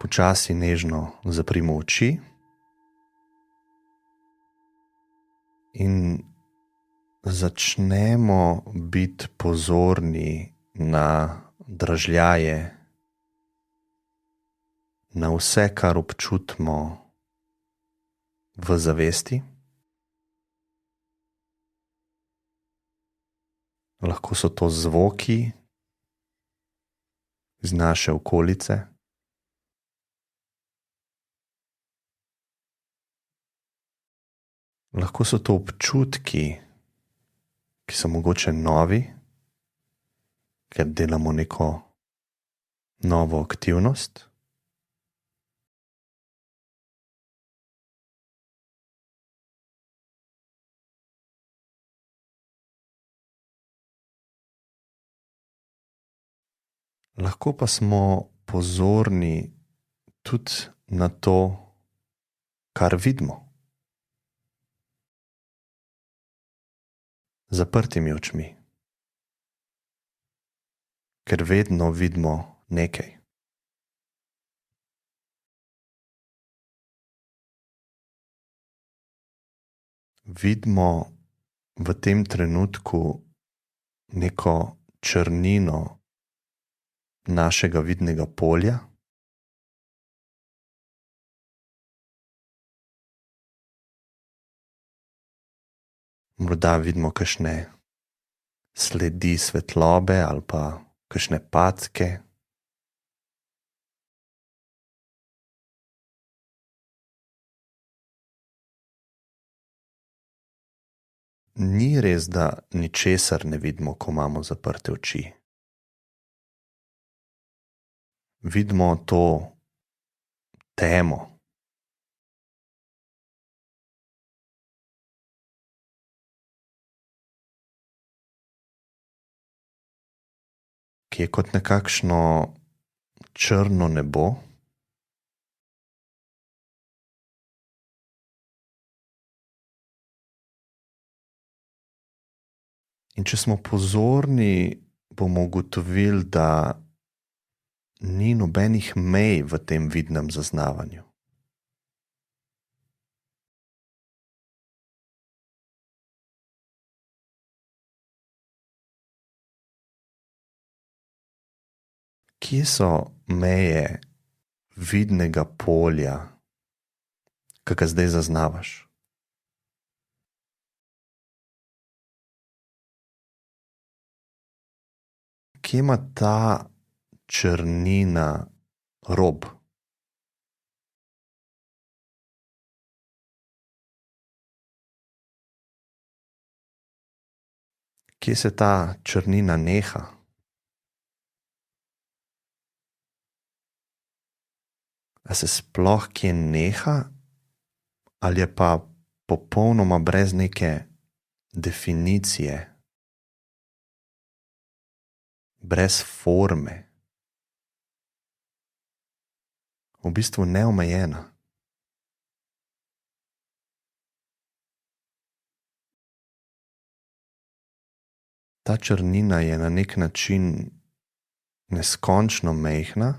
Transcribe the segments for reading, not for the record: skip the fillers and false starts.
Počasi nežno zaprimo oči in začnemo biti pozorni na dražljaje, na vse, kar občutimo v zavesti. Lahko so to zvoki iz naše okolice. Lahko so to občutki, ki so mogoče novi, ker delamo neko novo aktivnost. Lahko pa smo pozorni tudi na to, kar vidimo. Zaprtimi očmi, ker vedno vidimo nekaj. Vidimo v tem trenutku neko črnino našega vidnega polja. Morda vidimo kakšne sledi svetlobe ali pa kakšne packe. Ni res, da ničesar ne vidimo, ko imamo zaprte oči. Vidimo to temo. Ki je kot nekakšno črno nebo. In če smo pozorni, bomo ugotovili, da ni nobenih mej v tem vidnem zaznavanju. Kje so meje vidnega polja, ki ga zdaj zaznavaš? Kje ima ta črnina rob? Kje se ta črnina neha? A se sploh kje neha ali je pa popolnoma brez neke definicije, brez forme, v bistvu neomejena? Ta črnina je na nek način neskončno majhna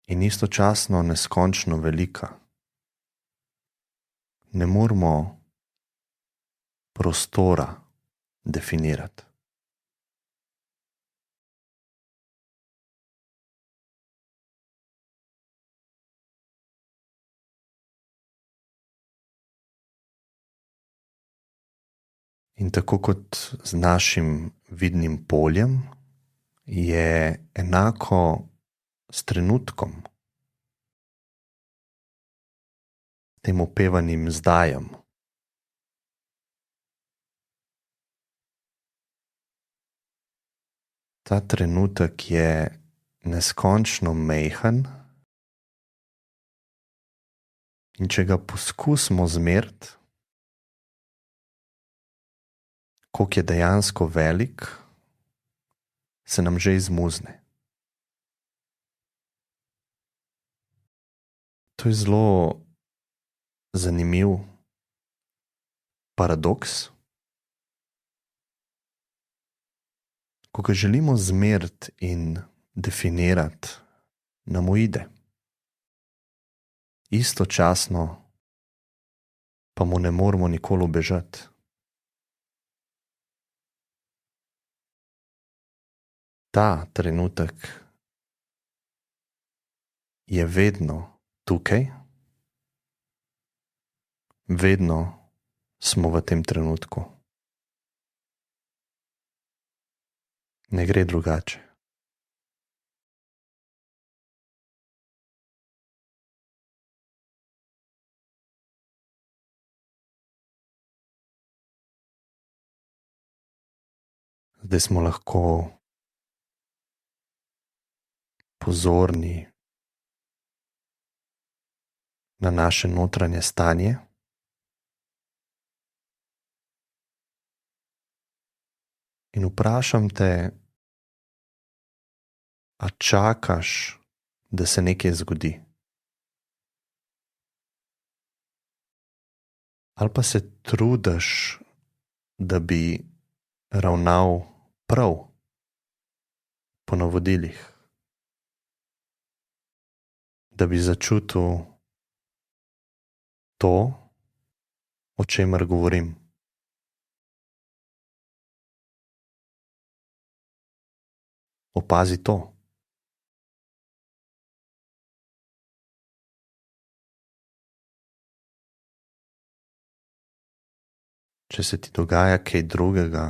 in istočasno neskončno velika. Ne moremo prostora definirati. In tako kot z našim vidnim poljem, je enako s trenutkom, tem opevanim zdajem. Ta trenutek je neskončno majhen in če ga poskusimo zmeriti, koliko je dejansko velik, se nam že izmuzne. To je zelo zanimiv paradoks. ko ga želimo zmeriti in definirati, nam uide. Istočasno pa mu ne moremo nikoli ubežati. Ta trenutek je vedno tukaj, vedno smo v tem trenutku. Ne gre drugače. Zdaj smo lahko pozorni na naše notranje stanje. In vprašam te, a čakaš, da se nekaj zgodi? Ali pa se trudiš, da bi ravnal prav po navodilih? Da bi začutil to, o čemer govorim. Opazi to. Če se ti dogaja kaj drugega,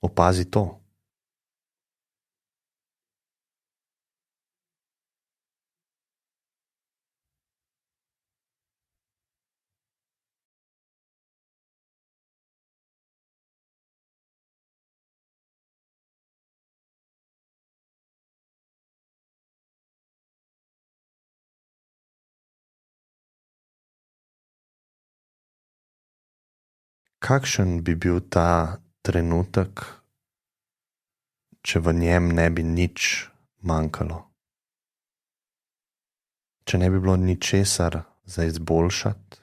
opazi to. Kakšen bi bil ta trenutek, če v njem ne bi nič manjkalo? Če ne bi bilo ničesar za izboljšati?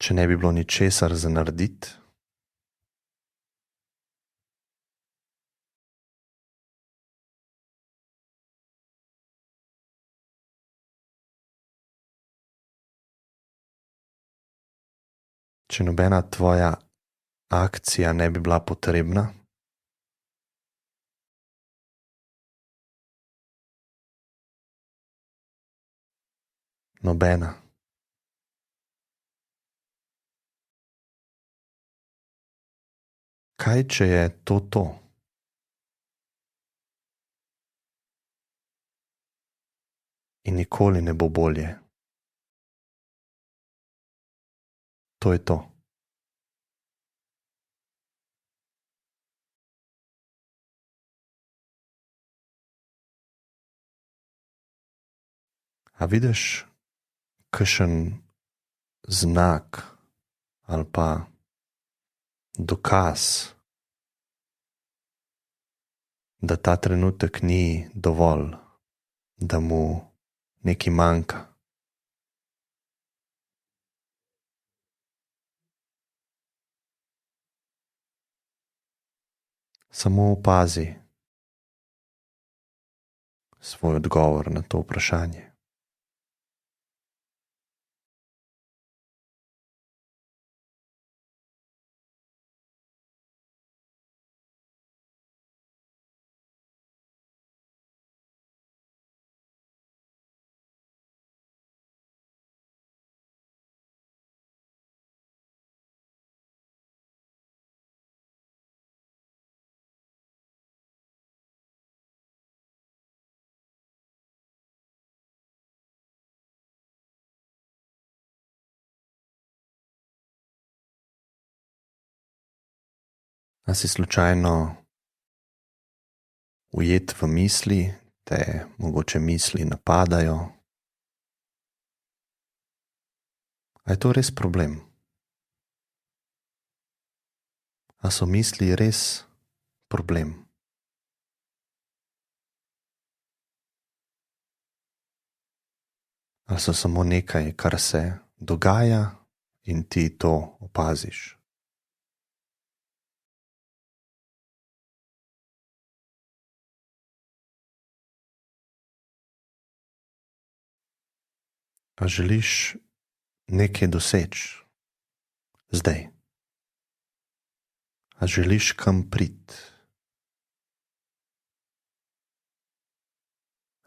Če ne bi bilo ničesar za narediti? Če nobena tvoja akcija ne bi bila potrebna? Nobena. Kaj, če je to to? In nikoli ne bo bolje. To je to. A vidiš kakšen znak ali pa dokaz, da ta trenutek ni dovolj, da mu nekaj manjka? Samo opazi svoj odgovor na to vprašanje. A si slučajno ujet v misli, te mogoče misli napadajo? A je to res problem? A so misli res problem? Ali so samo nekaj, kar se dogaja in ti to opaziš. A želiš nekaj doseči zdaj? A želiš kam priti?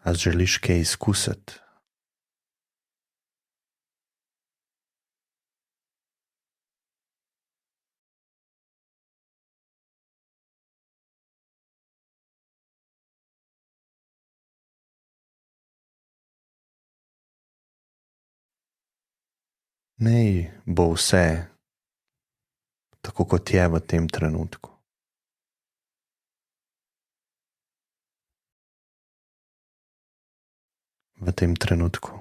A želiš kaj izkusiti? Nej bo vse tako, kot je v tem trenutku. V tem trenutku.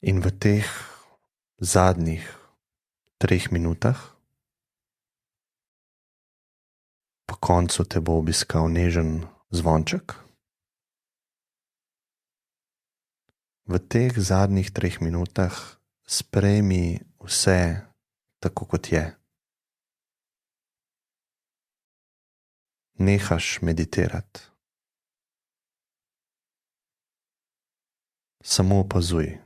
In v teh zadnjih 3 minutah po koncu te bo obiskal nežen zvonček. V teh zadnjih 3 minutah sprejmi vse tako, kot je. Nehaš meditirati. Samo opazuj.